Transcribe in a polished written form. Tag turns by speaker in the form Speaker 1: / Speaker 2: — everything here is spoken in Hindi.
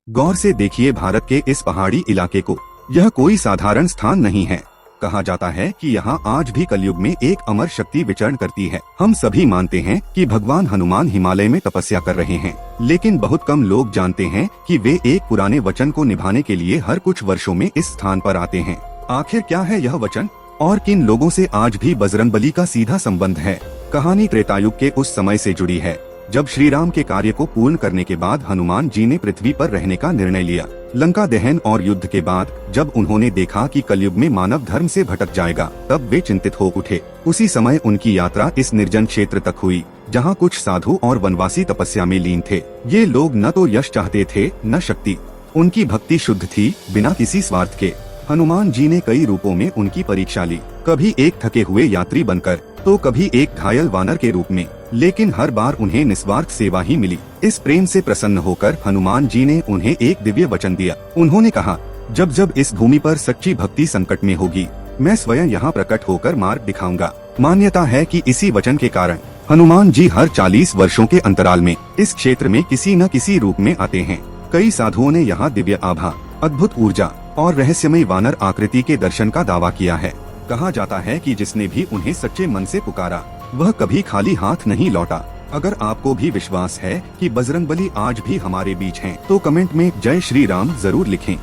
Speaker 1: गौर से देखिए भारत के इस पहाड़ी इलाके को। यह कोई साधारण स्थान नहीं है। कहा जाता है कि यहाँ आज भी कलयुग में एक अमर शक्ति विचरण करती है। हम सभी मानते हैं कि भगवान हनुमान हिमालय में तपस्या कर रहे हैं, लेकिन बहुत कम लोग जानते हैं कि वे एक पुराने वचन को निभाने के लिए हर कुछ वर्षों में इस स्थान पर आते हैं। आखिर क्या है यह वचन और किन लोगों से आज भी बजरंगबली का सीधा संबंध है? कहानी त्रेतायुग के उस समय से जुड़ी है जब श्री राम के कार्य को पूर्ण करने के बाद हनुमान जी ने पृथ्वी पर रहने का निर्णय लिया। लंका दहन और युद्ध के बाद जब उन्होंने देखा कि कलयुग में मानव धर्म से भटक जाएगा, तब वे चिंतित हो उठे। उसी समय उनकी यात्रा इस निर्जन क्षेत्र तक हुई जहां कुछ साधु और वनवासी तपस्या में लीन थे। ये लोग न तो यश चाहते थे न शक्ति। उनकी भक्ति शुद्ध थी, बिना किसी स्वार्थ के। हनुमान जी ने कई रूपों में उनकी परीक्षा ली, कभी एक थके हुए यात्री बनकर, तो कभी एक घायल वानर के रूप में, लेकिन हर बार उन्हें निस्वार्थ सेवा ही मिली। इस प्रेम से प्रसन्न होकर हनुमान जी ने उन्हें एक दिव्य वचन दिया। उन्होंने कहा, जब जब इस भूमि पर सच्ची भक्ति संकट में होगी, मैं स्वयं यहाँ प्रकट होकर मार्ग दिखाऊंगा। मान्यता है कि इसी वचन के कारण हनुमान जी हर 40 वर्षों के अंतराल में इस क्षेत्र में किसी न किसी रूप में आते हैं। कई साधुओं ने यहाँ दिव्य आभा, अद्भुत ऊर्जा और रहस्यमय वानर आकृति के दर्शन का दावा किया है। कहा जाता है कि जिसने भी उन्हें सच्चे मन से पुकारा, वह कभी खाली हाथ नहीं लौटा। अगर आपको भी विश्वास है कि बजरंगबली आज भी हमारे बीच हैं, तो कमेंट में जय श्री राम जरूर लिखें।